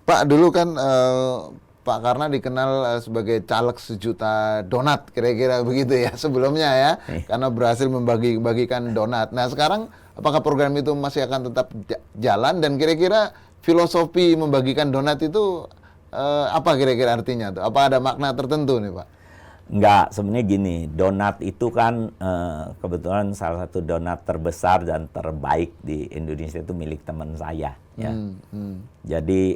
Pak, dulu kan Pak Karna dikenal sebagai caleg sejuta donat, kira-kira begitu ya sebelumnya ya, karena berhasil membagi-bagikan donat. Nah sekarang apakah program itu masih akan tetap jalan, dan kira-kira filosofi membagikan donat itu apa kira-kira artinya tuh? Apa ada makna tertentu nih Pak? Enggak, sebenarnya gini, donat itu kan kebetulan salah satu donat terbesar dan terbaik di Indonesia itu milik teman saya. Ya. Jadi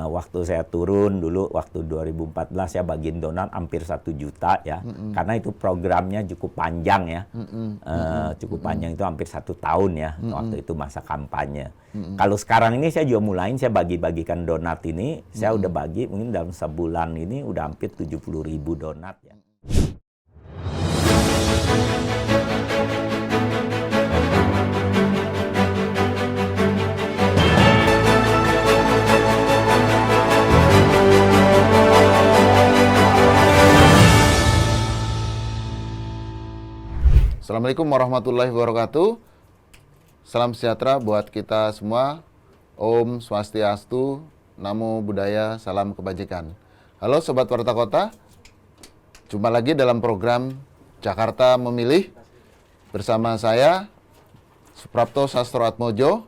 waktu saya turun dulu, waktu 2014 saya bagiin donat hampir 1 juta ya, karena itu programnya cukup panjang ya, cukup panjang itu hampir 1 tahun ya, waktu itu masa kampanye. Kalau sekarang ini saya juga mulain, saya bagi-bagikan donat ini, saya udah bagi mungkin dalam sebulan ini udah hampir 70.000 donat ya. Assalamualaikum warahmatullahi wabarakatuh. Salam sejahtera buat kita semua. Om Swastiastu, Namo Buddhaya, salam kebajikan. Halo Sobat Warta Kota, jumpa lagi dalam program Jakarta Memilih bersama saya, Suprapto Sastroatmojo.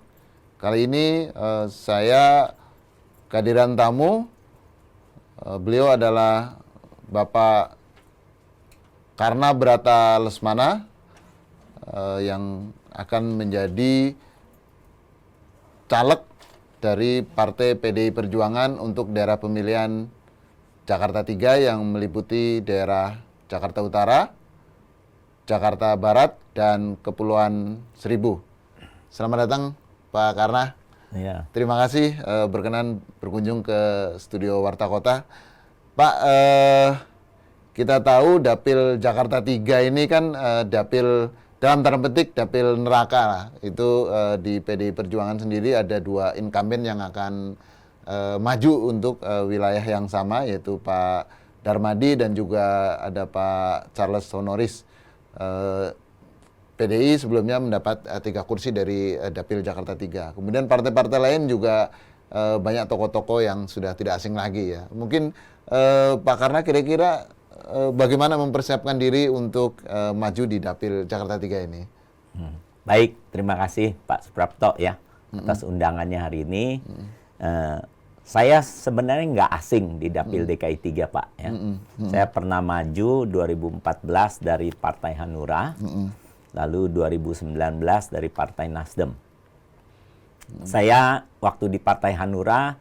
Kali ini saya kehadiran tamu, beliau adalah Bapak Karna Brata Lesmana, yang akan menjadi caleg dari Partai PDI Perjuangan untuk daerah pemilihan Jakarta 3 yang meliputi daerah Jakarta Utara, Jakarta Barat, dan Kepulauan Seribu. Selamat datang Pak Karna. Ya. Terima kasih berkenan berkunjung ke studio Warta Kota. Pak, kita tahu Dapil Jakarta 3 ini kan dapil dalam tanda petik dapil neraka lah. Itu di PDI Perjuangan sendiri ada 2 incumbent yang akan maju untuk wilayah yang sama, yaitu Pak Darmadi dan juga ada Pak Charles Honoris. PDI sebelumnya mendapat 3 kursi dari Dapil Jakarta 3. Kemudian partai-partai lain juga banyak tokoh-tokoh yang sudah tidak asing lagi ya. Mungkin Pak Karna kira-kira bagaimana mempersiapkan diri untuk maju di Dapil Jakarta 3 ini? Baik, terima kasih Pak Suprapto ya atas undangannya hari ini. Saya sebenarnya nggak asing di Dapil DKI 3 Pak ya. Saya pernah maju 2014 dari Partai Hanura, lalu 2019 dari Partai Nasdem. Saya waktu di Partai Hanura,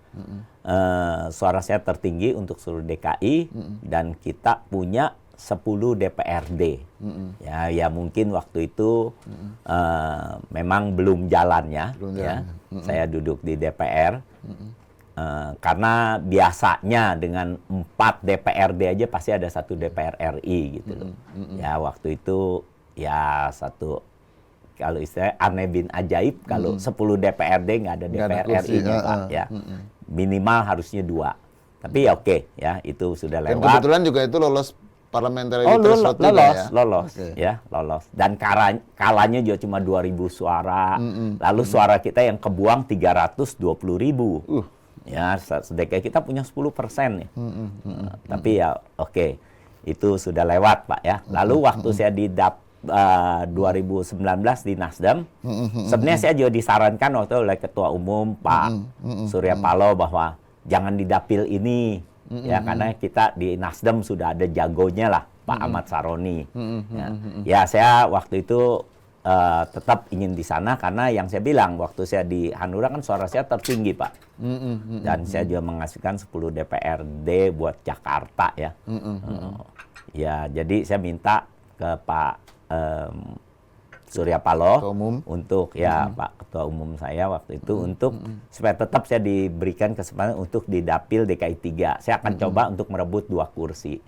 suara saya tertinggi untuk seluruh DKI, dan kita punya 10 DPRD. Ya mungkin waktu itu memang belum jalannya. Ya. Saya duduk di DPR. Karena biasanya dengan 4 DPRD aja pasti ada 1 DPR RI gitu loh. Ya waktu itu ya satu, kalau istilahnya aneh bin ajaib, kalau 10 DPRD nggak ada DPR RI-nya Pak ya. Minimal harusnya 2. Tapi ya oke ya, itu sudah lewat. Dan kebetulan juga itu lolos parliamentary threshold ya? Lolos. Ya, lolos. Dan kalanya juga cuma 2.000 suara. Lalu suara kita yang kebuang 320.000. Ya, sedekah kita punya 10% ya. Tapi ya oke, itu sudah lewat Pak ya. Lalu waktu saya di 2019 di Nasdem, sebenarnya saya juga disarankan waktu oleh Ketua Umum Pak Surya Paloh bahwa jangan di dapil ini, ya karena kita di Nasdem sudah ada jagonya lah, Pak Ahmad Saroni. Ya saya waktu itu tetap ingin di sana karena yang saya bilang waktu saya di Hanura kan suara saya tertinggi Pak, dan saya juga menghasilkan 10 DPRD buat Jakarta ya. Ya jadi saya minta ke Pak Surya Paloh untuk Pak Ketua Umum saya waktu itu untuk supaya tetap saya diberikan kesempatan untuk di Dapil DKI 3. Saya akan coba untuk merebut 2 kursi.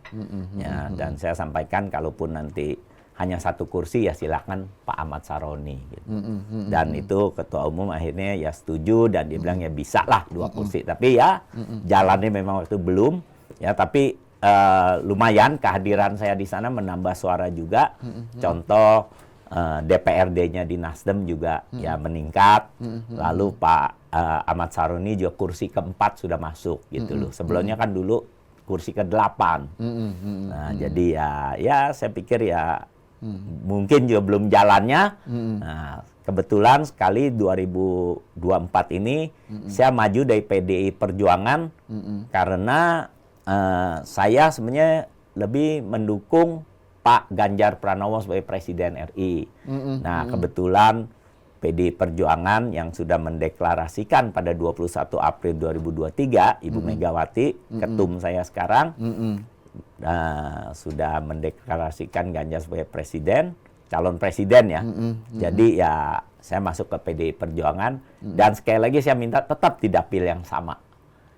Ya, dan saya sampaikan kalaupun nanti hanya 1 kursi ya silakan Pak Ahmad Saroni gitu. Dan itu Ketua Umum akhirnya ya setuju dan dia bilang ya bisa lah 2 kursi. Tapi ya jalannya memang waktu belum ya, tapi lumayan kehadiran saya di sana menambah suara juga. Contoh DPRD-nya di Nasdem juga ya meningkat. Lalu Pak Ahmad Saroni juga kursi keempat sudah masuk gitu loh. Sebelumnya kan dulu kursi ke-8. Nah, jadi ya saya pikir ya mungkin juga belum jalannya. Nah, kebetulan sekali 2024 ini saya maju dari PDI Perjuangan karena saya sebenarnya lebih mendukung Pak Ganjar Pranowo sebagai Presiden RI. Nah, kebetulan PDI Perjuangan yang sudah mendeklarasikan pada 21 April 2023, Ibu Megawati, ketum saya sekarang, sudah mendeklarasikan Ganjar sebagai presiden, calon presiden ya. Jadi ya saya masuk ke PDI Perjuangan dan sekali lagi saya minta tetap di dapil yang sama.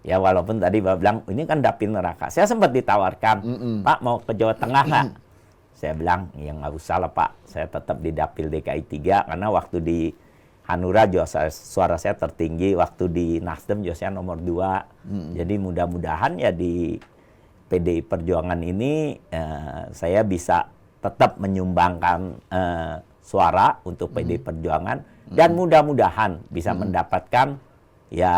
Ya walaupun tadi Bapak bilang ini kan dapil neraka. Saya sempat ditawarkan, Pak mau ke Jawa Tengah nggak? Saya bilang, ya nggak usah lah Pak, saya tetap di dapil DKI 3, karena waktu di Hanura juga suara saya tertinggi, waktu di Nasdem juga saya nomor 2. Jadi mudah-mudahan ya di PDI Perjuangan ini saya bisa tetap menyumbangkan suara untuk PDI Perjuangan, dan mudah-mudahan bisa mendapatkan ya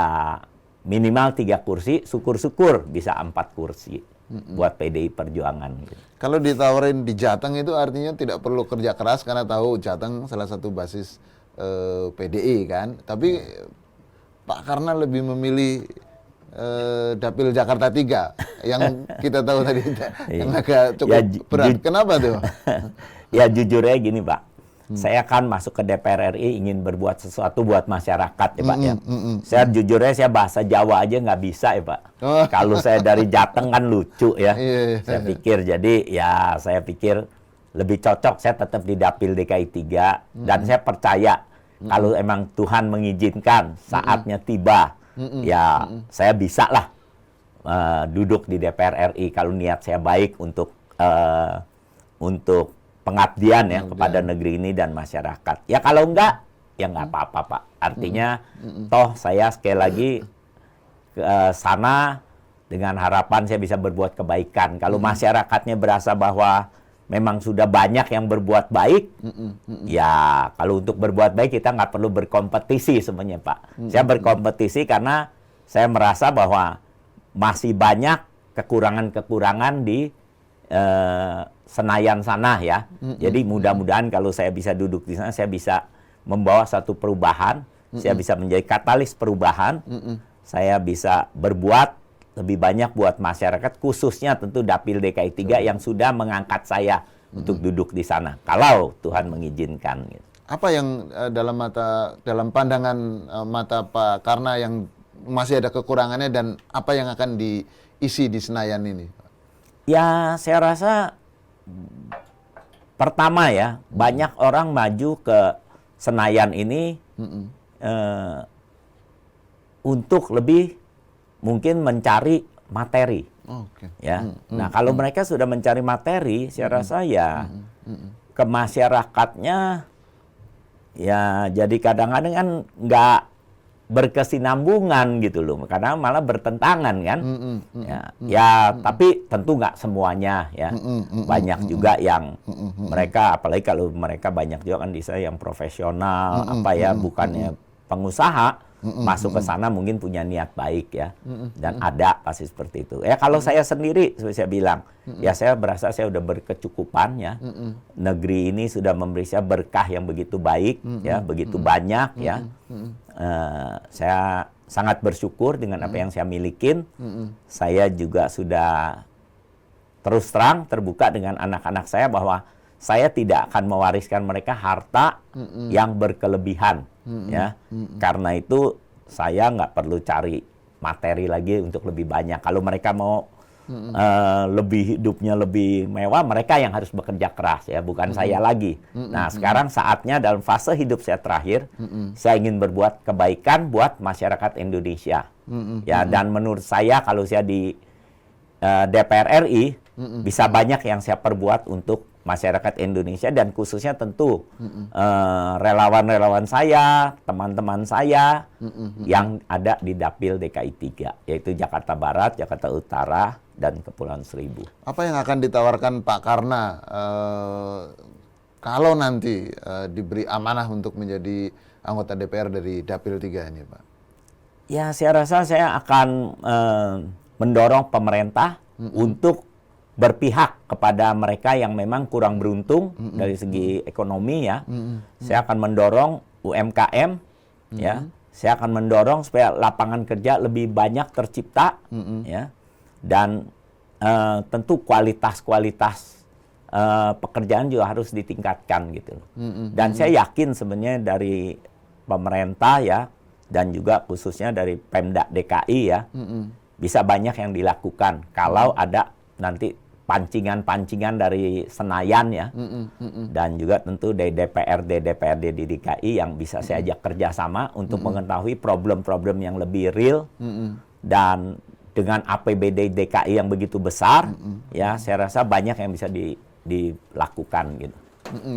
minimal 3 kursi, syukur-syukur bisa 4 kursi buat PDI Perjuangan. Kalau ditawarin di Jateng itu artinya tidak perlu kerja keras karena tahu Jateng salah satu basis PDI kan. Tapi Pak Karna lebih memilih dapil Jakarta 3 yang kita tahu tadi yang agak cukup berat. Kenapa tuh? Ya jujur aja gini Pak. Saya kan masuk ke DPR RI ingin berbuat sesuatu buat masyarakat ya Pak ya. Saya jujur aja saya bahasa Jawa aja nggak bisa ya Pak. Kalau saya dari Jateng kan lucu ya. Saya pikir jadi ya saya pikir lebih cocok saya tetap di dapil DKI 3 dan saya percaya kalau emang Tuhan mengizinkan saatnya tiba ya saya bisa lah duduk di DPR RI kalau niat saya baik untuk pengabdian ya kepada negeri ini dan masyarakat. Ya kalau enggak, ya enggak apa-apa Pak. Artinya toh saya sekali lagi ke sana dengan harapan saya bisa berbuat kebaikan. Kalau masyarakatnya berasa bahwa memang sudah banyak yang berbuat baik, ya kalau untuk berbuat baik kita nggak perlu berkompetisi sebenarnya Pak. Saya berkompetisi karena saya merasa bahwa masih banyak kekurangan-kekurangan di Senayan sana ya. Jadi mudah-mudahan kalau saya bisa duduk di sana, saya bisa membawa satu perubahan, saya bisa menjadi katalis perubahan, saya bisa berbuat lebih banyak buat masyarakat, khususnya tentu dapil DKI 3 yang sudah mengangkat saya untuk duduk di sana, kalau Tuhan mengizinkan. Gitu. Apa yang dalam pandangan mata Pak Karna yang masih ada kekurangannya dan apa yang akan diisi di Senayan ini? Ya, saya rasa pertama ya, banyak orang maju ke Senayan ini untuk lebih mungkin mencari materi. Ya. Nah, kalau mereka sudah mencari materi, saya rasa ya ke masyarakatnya ya jadi kadang-kadang kan nggak berkesinambungan gitu loh, karena malah bertentangan kan. Ya, tapi tentu nggak semuanya ya. Banyak juga yang mereka, apalagi kalau mereka banyak juga kan di saya yang profesional, bukannya pengusaha, masuk ke sana mungkin punya niat baik ya. Dan ada pasti seperti itu. Ya kalau saya sendiri, seperti saya bilang, ya saya berasa saya udah berkecukupan ya. Negeri ini sudah memberi saya berkah yang begitu baik ya, begitu banyak ya. Saya sangat bersyukur dengan apa yang saya milikin. Saya juga sudah terus terang terbuka dengan anak-anak saya bahwa saya tidak akan mewariskan mereka harta yang berkelebihan ya. Karena itu saya nggak perlu cari materi lagi untuk lebih banyak. Kalau mereka mau lebih hidupnya lebih mewah, mereka yang harus bekerja keras ya, bukan saya lagi. Nah, sekarang saatnya dalam fase hidup saya terakhir, saya ingin berbuat kebaikan buat masyarakat Indonesia. Ya, dan menurut saya kalau saya di DPR RI bisa banyak yang saya perbuat untuk masyarakat Indonesia dan khususnya tentu relawan-relawan saya, teman-teman saya yang ada di dapil DKI 3, yaitu Jakarta Barat, Jakarta Utara, dan Kepulauan Seribu. Apa yang akan ditawarkan Pak Karna kalau nanti diberi amanah untuk menjadi anggota DPR dari dapil 3 ini Pak? Ya, saya rasa saya akan mendorong pemerintah untuk berpihak kepada mereka yang memang kurang beruntung dari segi ekonomi ya. Saya akan mendorong UMKM ya. Saya akan mendorong supaya lapangan kerja lebih banyak tercipta ya. Dan tentu kualitas pekerjaan juga harus ditingkatkan gitu. Dan saya yakin sebenarnya dari pemerintah ya, dan juga khususnya dari Pemda DKI ya, bisa banyak yang dilakukan kalau ada nanti pancingan-pancingan dari Senayan ya, dan juga tentu dari DPRD di DKI yang bisa saya ajak kerjasama untuk mengetahui problem-problem yang lebih real, dan dengan APBD DKI yang begitu besar, ya saya rasa banyak yang bisa dilakukan gitu.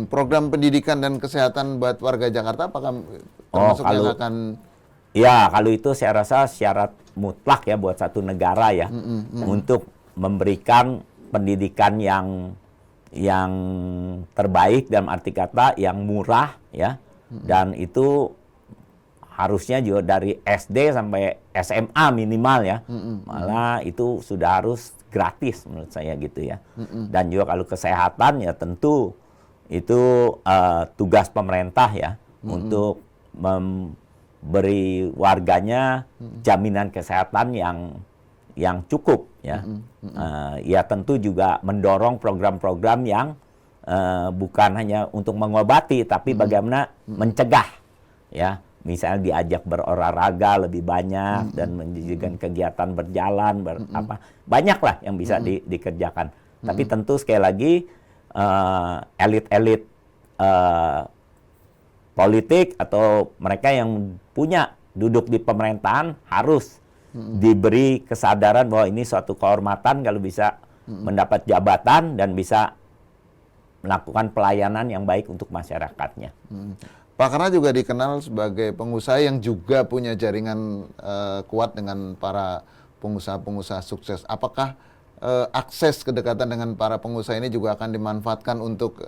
Program pendidikan dan kesehatan buat warga Jakarta apakah termasuk yang akan... Ya, kalau itu saya rasa syarat mutlak ya buat satu negara ya, untuk memberikan pendidikan yang terbaik dalam arti kata yang murah ya, dan itu harusnya juga dari SD sampai SMA minimal ya, malah itu sudah harus gratis menurut saya gitu ya. Dan juga kalau kesehatan ya tentu itu tugas pemerintah ya, untuk beri warganya jaminan kesehatan yang cukup ya. Ya tentu juga mendorong program-program yang bukan hanya untuk mengobati tapi bagaimana mencegah ya. Misalnya diajak berolahraga lebih banyak dan menjadikan kegiatan berjalan banyaklah yang bisa dikerjakan. Tapi tentu sekali lagi elit-elit politik atau mereka yang punya duduk di pemerintahan harus diberi kesadaran bahwa ini suatu kehormatan kalau bisa mendapat jabatan dan bisa melakukan pelayanan yang baik untuk masyarakatnya. Pak Karna juga dikenal sebagai pengusaha yang juga punya jaringan kuat dengan para pengusaha-pengusaha sukses. Apakah akses kedekatan dengan para pengusaha ini juga akan dimanfaatkan untuk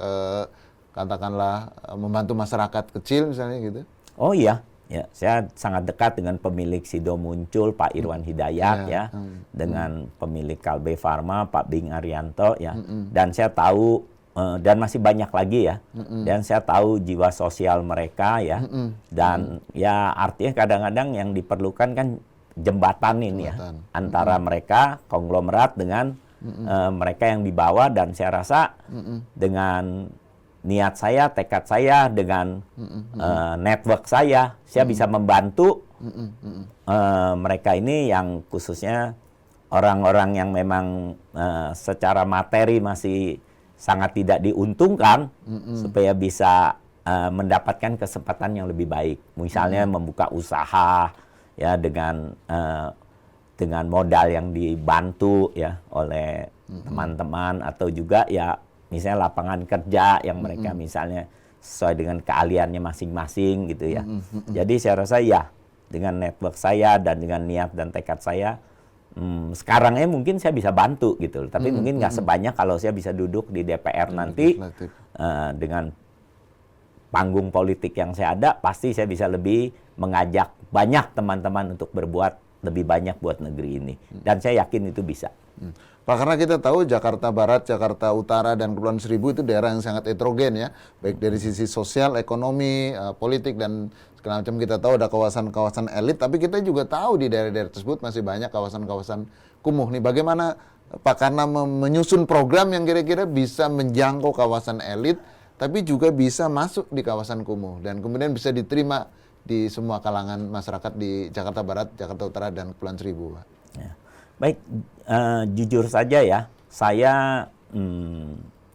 katakanlah membantu masyarakat kecil misalnya gitu? Oh iya, ya saya sangat dekat dengan pemilik Sido Muncul Pak Irwan Hidayat ya, dengan pemilik Kalbe Farma Pak Bing Arianto ya, dan saya tahu dan masih banyak lagi ya, dan saya tahu jiwa sosial mereka ya, dan ya artinya kadang-kadang yang diperlukan kan jembatan ini ya antara mereka konglomerat dengan mereka yang dibawa, dan saya rasa dengan niat saya, tekad saya, dengan network saya bisa membantu mereka ini yang khususnya orang-orang yang memang secara materi masih sangat tidak diuntungkan supaya bisa mendapatkan kesempatan yang lebih baik. Misalnya membuka usaha ya dengan modal yang dibantu ya oleh teman-teman, atau juga ya misalnya lapangan kerja yang mereka misalnya sesuai dengan keahliannya masing-masing gitu ya. Jadi saya rasa ya dengan network saya dan dengan niat dan tekad saya, sekarangnya mungkin saya bisa bantu gitu. Tapi mungkin nggak sebanyak kalau saya bisa duduk di DPR nanti dengan panggung politik yang saya ada, pasti saya bisa lebih mengajak banyak teman-teman untuk berbuat lebih banyak buat negeri ini. Dan saya yakin itu bisa. Pak, karena kita tahu Jakarta Barat, Jakarta Utara, dan Kepulauan Seribu itu daerah yang sangat heterogen ya, baik dari sisi sosial, ekonomi, politik, dan segala macam. Kita tahu ada kawasan-kawasan elit, tapi kita juga tahu di daerah-daerah tersebut masih banyak kawasan-kawasan kumuh. Nih, bagaimana Pak Karna menyusun program yang kira-kira bisa menjangkau kawasan elit, tapi juga bisa masuk di kawasan kumuh, dan kemudian bisa diterima di semua kalangan masyarakat di Jakarta Barat, Jakarta Utara, dan Kepulauan Seribu, Pak? Ya. Baik, jujur saja ya, saya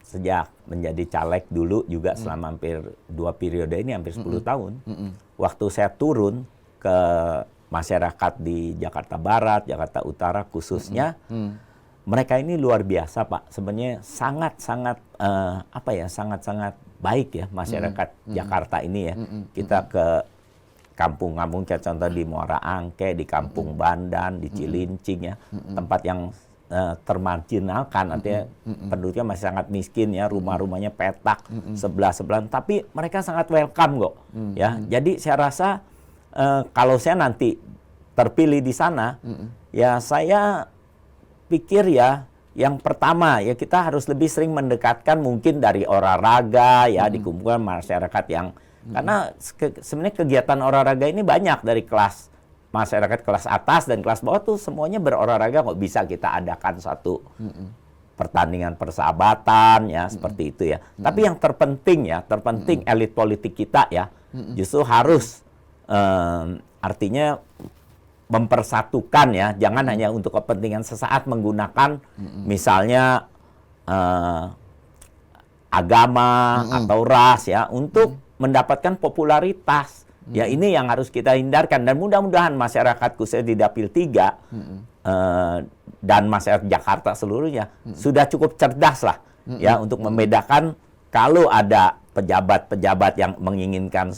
sejak menjadi caleg dulu juga selama hampir 2 periode ini, hampir 10 tahun. Waktu saya turun ke masyarakat di Jakarta Barat, Jakarta Utara khususnya, mereka ini luar biasa Pak. Sebenarnya sangat-sangat sangat-sangat baik ya masyarakat Jakarta ini ya. Kita ke kampung-kampung kayak contoh di Muara Angke, di Kampung Bandan, di Cilincing ya, tempat yang termarginalkan, artinya penduduknya masih sangat miskin ya, rumah-rumahnya petak sebelah-sebelahan, tapi mereka sangat welcome kok ya. Jadi saya rasa kalau saya nanti terpilih di sana, ya saya pikir ya yang pertama ya kita harus lebih sering mendekatkan mungkin dari olahraga ya dikumpulkan masyarakat yang karena sebenarnya kegiatan olahraga ini banyak dari kelas masyarakat kelas atas dan kelas bawah tuh semuanya berolahraga kok bisa kita adakan satu pertandingan persahabatan ya seperti itu ya. Tapi yang terpenting elit politik kita ya justru harus artinya mempersatukan ya, jangan hanya untuk kepentingan sesaat menggunakan misalnya agama atau ras ya untuk mendapatkan popularitas. Ya ini yang harus kita hindarkan dan mudah-mudahan masyarakat khususnya di Dapil 3 dan masyarakat Jakarta seluruhnya sudah cukup cerdas lah ya untuk membedakan kalau ada pejabat-pejabat yang menginginkan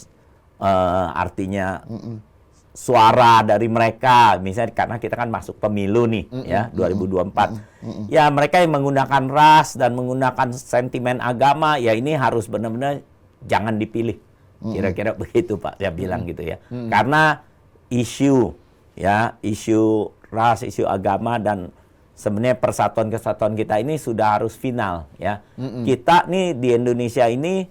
artinya suara dari mereka, misalnya karena kita kan masuk pemilu nih ya 2024. Ya mereka yang menggunakan ras dan menggunakan sentimen agama, ya ini harus benar-benar jangan dipilih. Kira-kira begitu Pak, saya bilang gitu ya. Karena isu ras, isu agama dan sebenarnya persatuan-kesatuan kita ini sudah harus final ya. Kita nih di Indonesia ini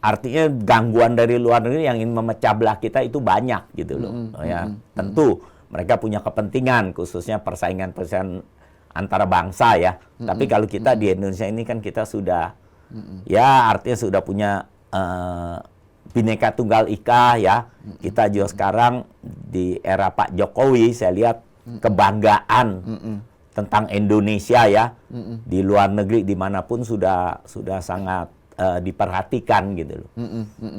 artinya gangguan dari luar negeri yang ingin memecah belah kita itu banyak gitu loh. Ya, tentu mereka punya kepentingan khususnya persaingan-persaingan antara bangsa ya. Tapi kalau kita di Indonesia ini kan kita sudah ya artinya sudah punya Bhinneka Tunggal Ika ya. Kita juga sekarang di era Pak Jokowi saya lihat kebanggaan tentang Indonesia ya. Di luar negeri dimanapun sudah sangat diperhatikan gitu loh.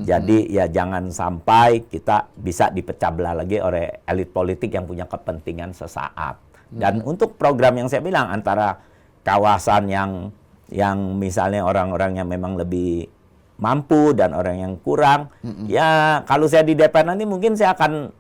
Jadi ya jangan sampai kita bisa dipecah belah lagi oleh elit politik yang punya kepentingan sesaat. Dan untuk program yang saya bilang antara kawasan yang misalnya orang-orang yang memang lebih mampu dan orang yang kurang, ya kalau saya di DPR nanti mungkin saya akan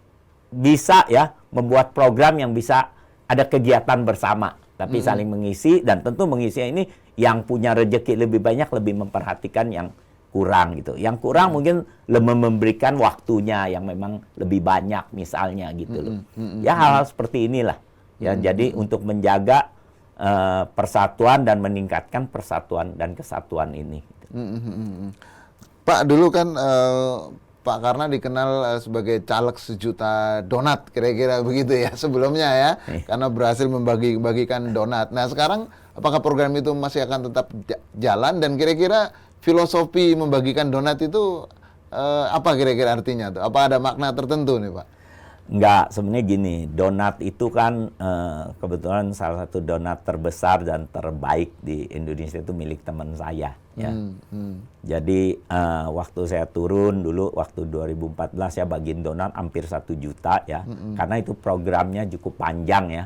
bisa ya membuat program yang bisa ada kegiatan bersama, tapi saling mengisi dan tentu mengisi ini yang punya rezeki lebih banyak lebih memperhatikan yang kurang gitu. Yang kurang mungkin lebih memberikan waktunya yang memang lebih banyak misalnya gitu loh. Ya hal-hal seperti inilah. Ya jadi untuk menjaga persatuan dan meningkatkan persatuan dan kesatuan ini. Pak dulu kan Pak Karna dikenal sebagai caleg sejuta donat kira-kira begitu ya sebelumnya ya karena berhasil membagikan donat. Nah sekarang apakah program itu masih akan tetap jalan dan kira-kira filosofi membagikan donat itu apa kira-kira artinya tuh? Apa ada makna tertentu nih Pak? Enggak, sebenarnya gini, donat itu kan kebetulan salah satu donat terbesar dan terbaik di Indonesia itu milik teman saya. Ya. Jadi waktu saya turun dulu, waktu 2014 saya bagiin donat hampir 1 juta ya. Karena itu programnya cukup panjang ya.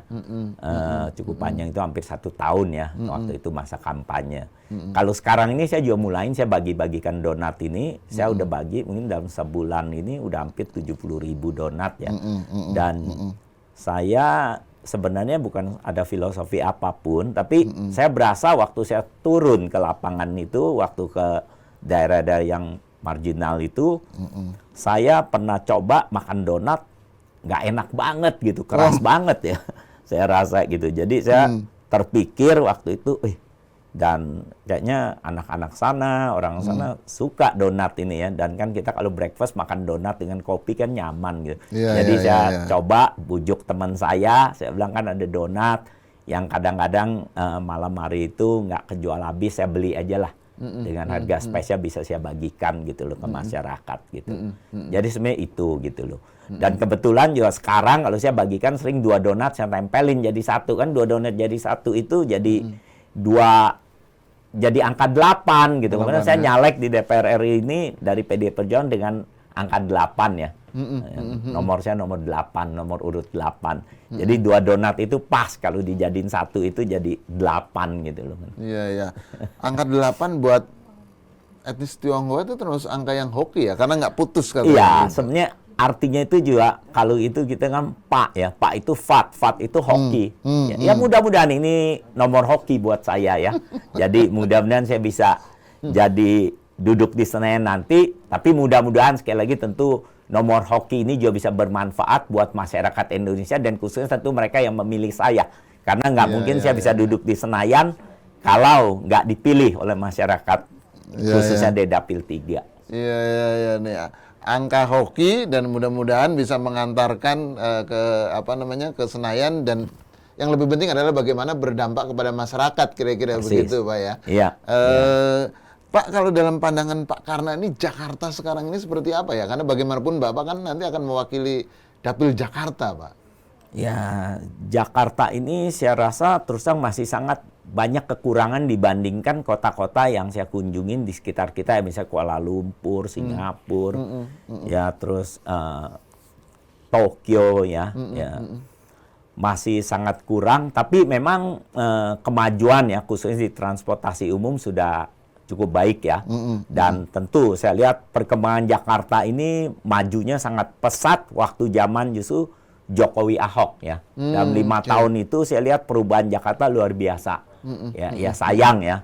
Cukup panjang itu hampir 1 tahun ya. Waktu itu masa kampanye. Kalau sekarang ini saya juga mulain, saya bagi-bagikan donat ini. Saya udah bagi mungkin dalam sebulan ini udah hampir 70.000 donat ya. Dan saya sebenarnya bukan ada filosofi apapun, tapi saya berasa waktu saya turun ke lapangan itu, waktu ke daerah-daerah yang marginal itu, saya pernah coba makan donat, nggak enak banget gitu, keras banget ya, saya rasa gitu. Jadi saya terpikir waktu itu, dan kayaknya anak-anak sana, orang sana suka donat ini ya. Dan kan kita kalau breakfast makan donat dengan kopi kan nyaman gitu. Jadi saya coba bujuk teman saya bilang kan ada donat yang kadang-kadang malam hari itu nggak kejual habis, saya beli aja lah. Dengan harga spesial bisa saya bagikan gitu loh ke masyarakat gitu. Jadi sebenarnya itu gitu loh. Dan kebetulan juga sekarang kalau saya bagikan sering 2 donat saya tempelin jadi 1 kan, 2 donat jadi 1 itu jadi angka 8 gitu. Kemudian saya nyalek di DPR RI ini dari PD Perjuangan dengan angka 8 ya. Nomor saya nomor 8, nomor urut 8. Jadi 2 donat itu pas kalau dijadiin 1 itu jadi 8 gitu loh. Iya. Angka 8 buat etnis Tionghoa itu terus angka yang hoki ya, karena nggak putus katanya. Iya, sebenarnya artinya itu juga kalau itu kita kan Pak ya, Pak itu fat itu hoki. Ya mudah-mudahan ini nomor hoki buat saya ya. Jadi mudah-mudahan saya bisa jadi duduk di Senayan nanti, tapi mudah-mudahan sekali lagi tentu nomor hoki ini juga bisa bermanfaat buat masyarakat Indonesia dan khususnya tentu mereka yang memilih saya. Karena nggak mungkin saya bisa duduk di Senayan kalau nggak dipilih oleh masyarakat, khususnya di Dapil 3. Iya, nih angka hoki dan mudah-mudahan bisa mengantarkan ke Senayan, dan yang lebih penting adalah bagaimana berdampak kepada masyarakat, kira-kira begitu, Pak ya. Iya. Pak, kalau dalam pandangan Pak Karna ini Jakarta sekarang ini seperti apa ya? Karena bagaimanapun Bapak kan nanti akan mewakili Dapil Jakarta, Pak. Ya, Jakarta ini saya rasa terus terang masih sangat banyak kekurangan dibandingkan kota-kota yang saya kunjungin di sekitar kita, ya, misalnya Kuala Lumpur, Singapura, ya terus Tokyo, masih sangat kurang. Tapi memang kemajuan ya khususnya di transportasi umum sudah cukup baik ya. Dan tentu saya lihat perkembangan Jakarta ini majunya sangat pesat waktu zaman justru Jokowi Ahok ya. Dalam 5 tahun itu saya lihat perubahan Jakarta luar biasa. Ya sayang ya,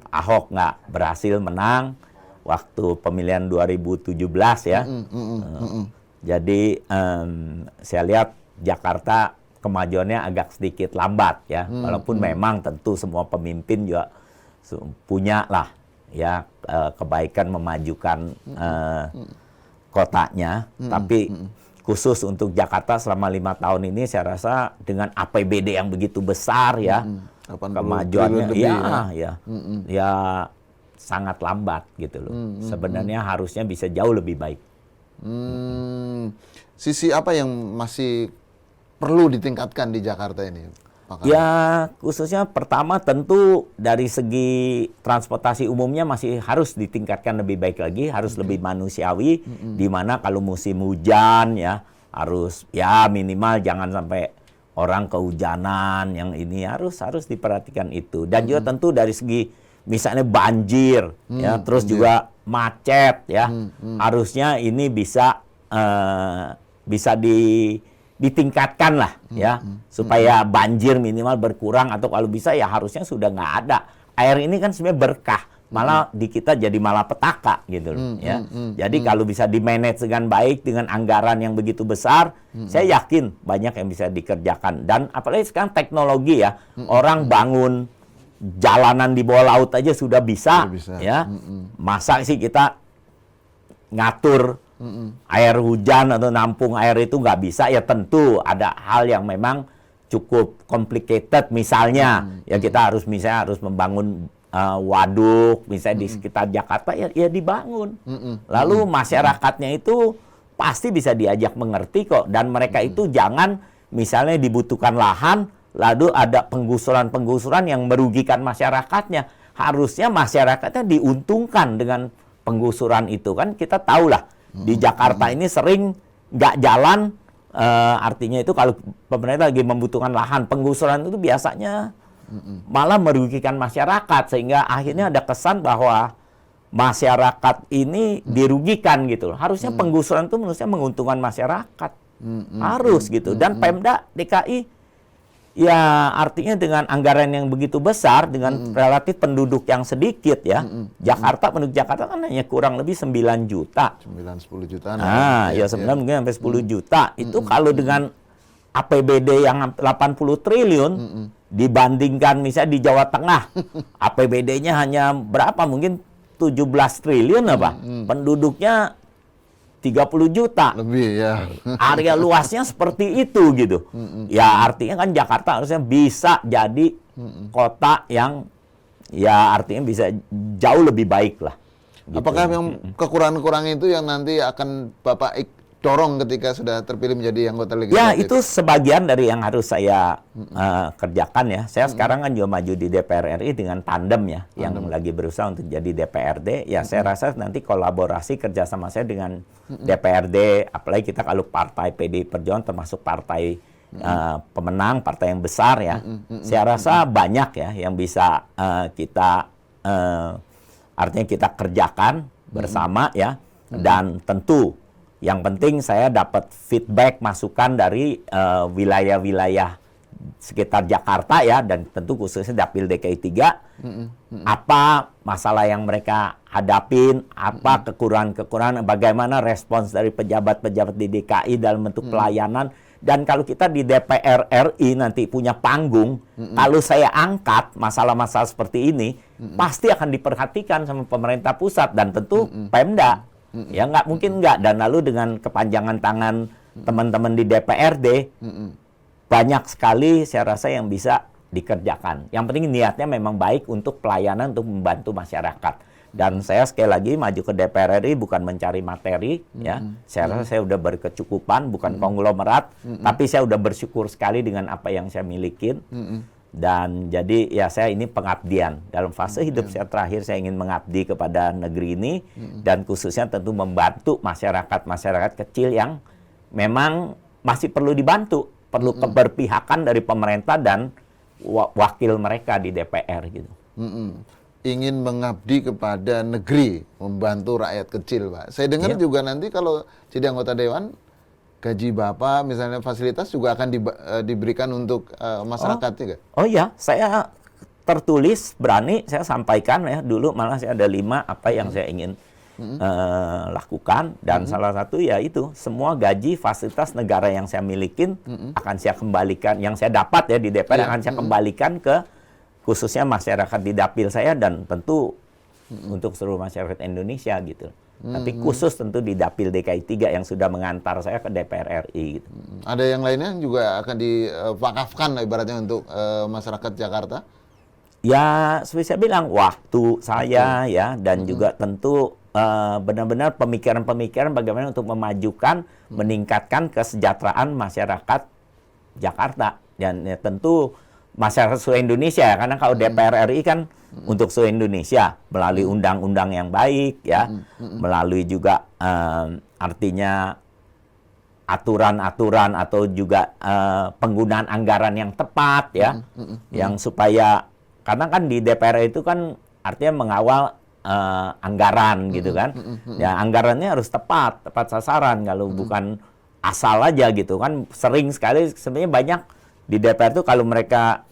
Ahok nggak berhasil menang waktu pemilihan 2017 ya. Jadi saya lihat Jakarta kemajuannya agak sedikit lambat ya. Walaupun memang tentu semua pemimpin juga punya lah ya kebaikan memajukan kotanya, tapi khusus untuk Jakarta selama 5 tahun ini saya rasa dengan APBD yang begitu besar ya, kemajuannya ya sangat lambat gitu loh. Sebenarnya harusnya bisa jauh lebih baik. Sisi apa yang masih perlu ditingkatkan di Jakarta ini, Pak Karna? Ya, khususnya pertama tentu dari segi transportasi umumnya masih harus ditingkatkan lebih baik lagi, harus lebih manusiawi, di mana kalau musim hujan ya harus ya minimal jangan sampai orang kehujanan, yang ini harus diperhatikan itu. Dan juga tentu dari segi misalnya banjir ya, terus juga macet ya, harusnya ini bisa ditingkatkan lah ya, supaya banjir minimal berkurang, atau kalau bisa ya harusnya sudah nggak ada. Air ini kan sebenarnya berkah, malah di kita jadi malah petaka gitu loh ya. Jadi kalau bisa di-manage dengan baik dengan anggaran yang begitu besar, saya yakin banyak yang bisa dikerjakan. Dan apalagi sekarang teknologi ya, orang bangun jalanan di bawah laut aja sudah bisa. Ya. Masa sih kita ngatur air hujan atau nampung air itu nggak bisa? Ya tentu ada hal yang memang cukup complicated, misalnya ya kita harus membangun waduk misalnya di sekitar Jakarta, ya dibangun. Lalu masyarakatnya itu pasti bisa diajak mengerti kok, dan mereka itu jangan misalnya dibutuhkan lahan lalu ada penggusuran yang merugikan masyarakatnya. Harusnya masyarakatnya diuntungkan dengan penggusuran itu. Kan kita tahu lah di Jakarta ini sering nggak jalan, artinya itu kalau pemerintah lagi membutuhkan lahan, penggusuran itu biasanya malah merugikan masyarakat, sehingga akhirnya ada kesan bahwa masyarakat ini dirugikan gitu. Harusnya penggusuran itu menurut saya menguntungkan masyarakat, harus gitu. Dan Pemda DKI ya artinya dengan anggaran yang begitu besar, dengan relatif penduduk yang sedikit ya, Jakarta, penduduk Jakarta kan hanya kurang lebih 9 juta. 9-10 jutaan. Ya sebenarnya mungkin sampai 10 juta. Itu kalau dengan APBD yang 80 triliun, dibandingkan misalnya di Jawa Tengah, APBD-nya hanya berapa? Mungkin 17 triliun apa? Penduduknya 30 juta. Lebih ya. Area luasnya seperti itu gitu. Ya artinya kan Jakarta harusnya bisa jadi kota yang ya artinya bisa jauh lebih baik lah. Gitu. Apakah yang kekurangan-kekurangan itu yang nanti akan Bapak dorong ketika sudah terpilih menjadi anggota legislatif? Ya itu sebagian dari yang harus saya kerjakan ya. Saya sekarang kan juga maju di DPR RI dengan tandem ya, yang lagi berusaha untuk jadi DPRD. Ya saya rasa nanti kolaborasi kerjasama saya dengan DPRD, apalagi kita kalau partai PDI Perjuangan termasuk partai pemenang, partai yang besar ya. Saya rasa banyak ya yang bisa kita artinya kita kerjakan bersama ya. Dan tentu yang penting saya dapat feedback, masukan dari wilayah-wilayah sekitar Jakarta ya, dan tentu khususnya Dapil DKI 3, apa masalah yang mereka hadapin, apa kekurangan-kekurangan, bagaimana respons dari pejabat-pejabat di DKI dalam bentuk pelayanan. Dan kalau kita di DPR RI nanti punya panggung, kalau saya angkat masalah-masalah seperti ini, pasti akan diperhatikan sama pemerintah pusat dan tentu Pemda. Ya nggak mungkin nggak. Dan lalu dengan kepanjangan tangan teman-teman di DPRD, banyak sekali saya rasa yang bisa dikerjakan. Yang penting niatnya memang baik untuk pelayanan, untuk membantu masyarakat. Dan saya sekali lagi maju ke DPR RI bukan mencari materi, ya. Saya rasa saya udah berkecukupan, bukan konglomerat, tapi saya udah bersyukur sekali dengan apa yang saya milikin. Dan jadi ya saya ini pengabdian. Dalam fase hidup saya terakhir saya ingin mengabdi kepada negeri ini, dan khususnya tentu membantu masyarakat kecil yang memang masih perlu dibantu. Perlu keberpihakan dari pemerintah dan wakil mereka di DPR gitu. Ingin mengabdi kepada negeri, membantu rakyat kecil, Pak. Saya dengar juga nanti kalau jadi anggota dewan, gaji Bapak misalnya fasilitas juga akan diberikan untuk masyarakat juga. Oh iya, saya tertulis berani saya sampaikan ya, dulu malah saya ada 5 apa yang saya ingin lakukan, dan salah satu ya itu semua gaji fasilitas negara yang saya milikin akan saya kembalikan, yang saya dapat ya di DPR akan saya kembalikan ke khususnya masyarakat di dapil saya, dan tentu untuk seluruh masyarakat Indonesia gitu. Tapi khusus tentu di dapil DKI 3 yang sudah mengantar saya ke DPR RI gitu. Ada yang lainnya juga akan diwakafkan ibaratnya untuk masyarakat Jakarta? Ya, seperti saya bilang, waktu saya ya, dan juga tentu benar-benar pemikiran-pemikiran bagaimana untuk memajukan, meningkatkan kesejahteraan masyarakat Jakarta. Dan ya, tentu masyarakat seluruh Indonesia ya, karena kalau DPR RI kan untuk seluruh Indonesia melalui undang-undang yang baik ya, melalui juga artinya aturan-aturan atau juga penggunaan anggaran yang tepat ya, yang supaya, karena kan di DPR itu kan artinya mengawal anggaran gitu kan. Ya anggarannya harus tepat sasaran, kalau bukan asal aja gitu kan. Sering sekali sebenarnya banyak di DPR itu kalau mereka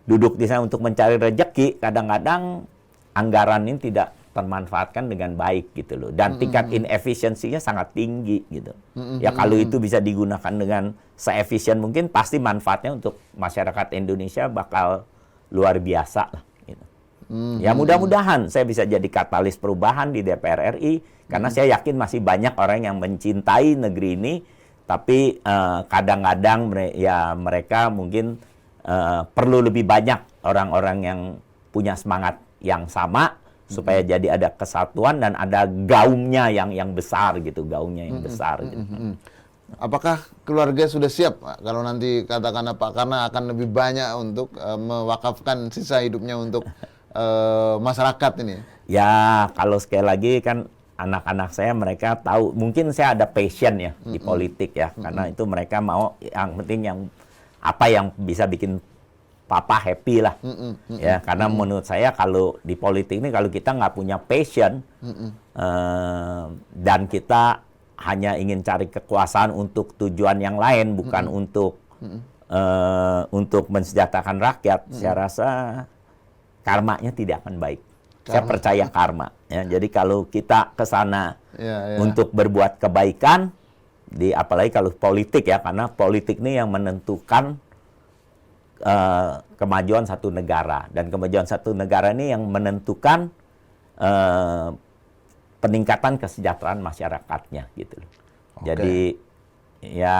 duduk di sana untuk mencari rejeki, kadang-kadang anggaran ini tidak termanfaatkan dengan baik gitu loh. Dan tingkat inefisiensinya sangat tinggi gitu. Ya kalau itu bisa digunakan dengan seefisien mungkin, pasti manfaatnya untuk masyarakat Indonesia bakal luar biasa lah. Ya mudah-mudahan saya bisa jadi katalis perubahan di DPR RI, karena saya yakin masih banyak orang yang mencintai negeri ini, tapi kadang-kadang ya mereka mungkin perlu lebih banyak orang-orang yang punya semangat yang sama, supaya jadi ada kesatuan dan ada gaungnya yang besar gitu, gaungnya yang besar gitu. Apakah keluarga sudah siap, Pak, kalau nanti katakan Pak karena akan lebih banyak untuk mewakafkan sisa hidupnya untuk masyarakat ini? Ya, kalau sekali lagi kan anak-anak saya mereka tahu, mungkin saya ada passion ya di politik ya, karena itu mereka mau yang penting yang apa yang bisa bikin papa happy lah. Ya, karena menurut saya kalau di politik ini kalau kita nggak punya passion dan kita hanya ingin cari kekuasaan untuk tujuan yang lain, bukan untuk mensejahterakan rakyat, saya rasa karmanya tidak akan baik. Saya percaya karma. Ya. Jadi kalau kita ke sana untuk berbuat kebaikan, apalagi kalau politik ya, karena politik ini yang menentukan kemajuan satu negara. Dan kemajuan satu negara ini yang menentukan peningkatan kesejahteraan masyarakatnya gitu. Jadi ya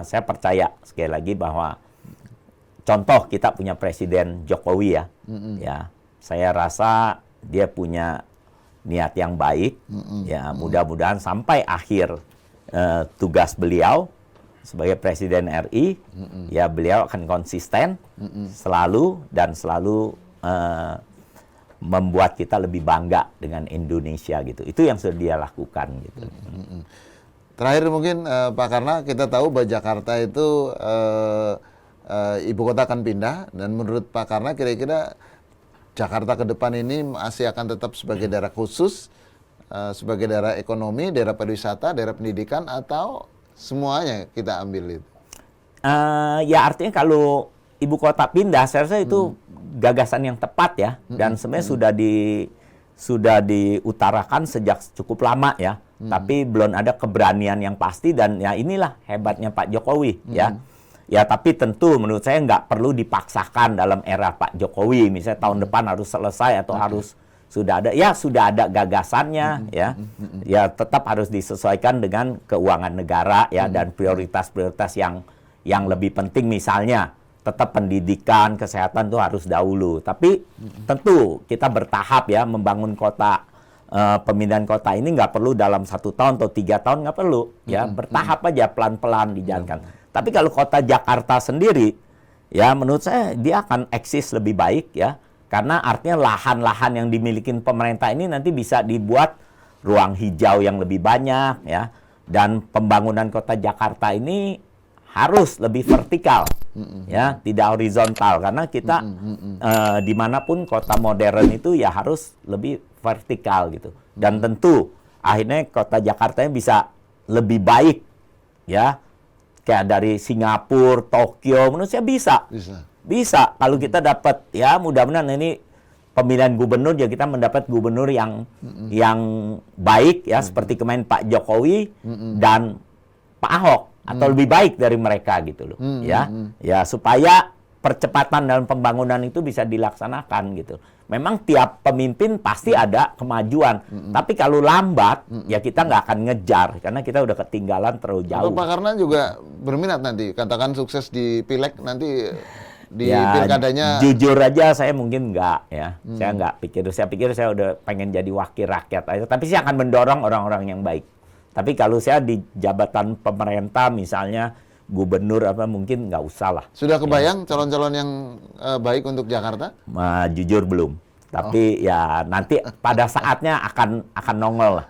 saya percaya sekali lagi bahwa contoh kita punya Presiden Jokowi ya. Ya, saya rasa dia punya niat yang baik. Ya, mudah-mudahan sampai akhir tugas beliau sebagai Presiden RI, ya beliau akan konsisten selalu dan selalu membuat kita lebih bangga dengan Indonesia gitu. Itu yang sudah dia lakukan gitu. Terakhir mungkin Pak Karna, kita tahu bahwa Jakarta itu ibu kota akan pindah, dan menurut Pak Karna kira-kira Jakarta ke depan ini masih akan tetap sebagai daerah khusus, sebagai daerah ekonomi, daerah pariwisata, daerah pendidikan, atau semuanya kita ambil itu? Ya artinya kalau ibu kota pindah, saya rasa itu gagasan yang tepat ya, dan sebenarnya sudah diutarakan sejak cukup lama ya, tapi belum ada keberanian yang pasti, dan ya inilah hebatnya Pak Jokowi ya. Ya, tapi tentu menurut saya nggak perlu dipaksakan dalam era Pak Jokowi, misalnya tahun depan harus selesai atau harus sudah ada gagasannya ya tetap harus disesuaikan dengan keuangan negara ya, dan prioritas-prioritas yang lebih penting, misalnya tetap pendidikan, kesehatan itu harus dahulu. Tapi tentu kita bertahap ya membangun kota, pemindahan kota ini nggak perlu dalam 1 tahun atau 3 tahun, nggak perlu ya, bertahap aja, pelan-pelan dijalankan. Tapi kalau kota Jakarta sendiri ya menurut saya dia akan eksis lebih baik ya, karena artinya lahan-lahan yang dimiliki pemerintah ini nanti bisa dibuat ruang hijau yang lebih banyak ya, dan pembangunan kota Jakarta ini harus lebih vertikal ya, tidak horizontal, karena kita dimanapun kota modern itu ya harus lebih vertikal gitu, dan tentu akhirnya kota Jakarta bisa lebih baik ya, kayak dari Singapura, Tokyo, menurut saya bisa kalau kita dapat ya, mudah-mudahan ini pemilihan gubernur ya, kita mendapat gubernur yang baik ya, seperti kemarin Pak Jokowi dan Pak Ahok, atau lebih baik dari mereka gitu loh ya, supaya percepatan dalam pembangunan itu bisa dilaksanakan gitu. Memang tiap pemimpin pasti ada kemajuan, tapi kalau lambat ya kita nggak akan ngejar, karena kita udah ketinggalan terlalu jauh. Pak Karna juga berminat nanti, katakan sukses di pileg nanti, di pilkadanya. Jujur aja saya mungkin nggak ya, saya pikir saya udah pengen jadi wakil rakyat aja, tapi saya akan mendorong orang-orang yang baik. Tapi kalau saya di jabatan pemerintah misalnya gubernur apa, mungkin nggak usah lah. Sudah kebayang calon-calon yang baik untuk Jakarta? Jujur belum. Tapi ya nanti pada saatnya akan nongol lah.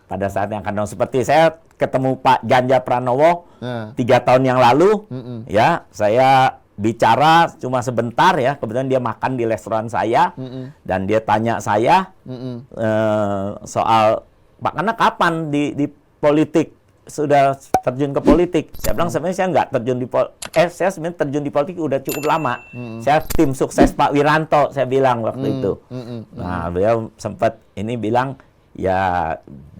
Pada saatnya akan nongol. Seperti saya ketemu Pak Ganjar Pranowo 3 tahun yang lalu, ya saya bicara cuma sebentar ya. Kebetulan dia makan di restoran saya, dan dia tanya saya soal Pak, karena kapan di politik, sudah terjun ke politik. Saya bilang sebenarnya saya nggak terjun di saya sebenarnya terjun di politik udah cukup lama. Saya tim sukses Pak Wiranto, saya bilang waktu itu. Nah, beliau sempat ini bilang, ya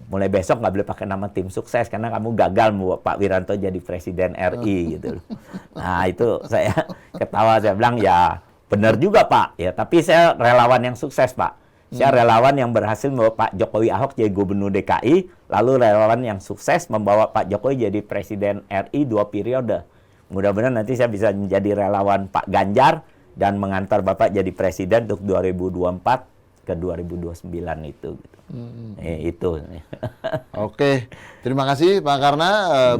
mulai besok nggak boleh pakai nama tim sukses karena kamu gagal membawa Pak Wiranto jadi presiden RI gitu loh. Nah, itu saya ketawa, saya bilang ya benar juga Pak. Ya, tapi saya relawan yang sukses Pak. Saya relawan yang berhasil membawa Pak Jokowi Ahok jadi gubernur DKI, lalu relawan yang sukses membawa Pak Jokowi jadi presiden RI 2 periode. Mudah-mudahan nanti saya bisa menjadi relawan Pak Ganjar dan mengantar Bapak jadi presiden untuk 2024 ke 2029 itu. Itu. Oke, terima kasih Pak Karna,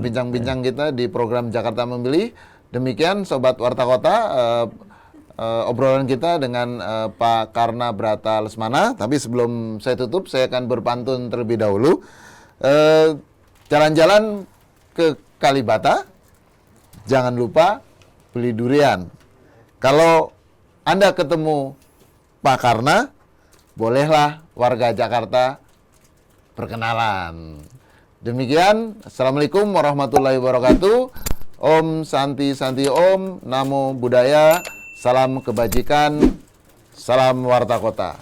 bincang-bincang kita di program Jakarta Memilih. Demikian Sobat Warta Kota, obrolan kita dengan Pak Karna Brata Lesmana. Tapi sebelum saya tutup, saya akan berpantun terlebih dahulu. Jalan-jalan ke Kalibata, jangan lupa beli durian. Kalau Anda ketemu Pak Karna, bolehlah warga Jakarta berkenalan. Demikian, Assalamualaikum warahmatullahi wabarakatuh. Om Santi Santi Om, Namo Buddhaya. Salam kebajikan, salam Warta Kota.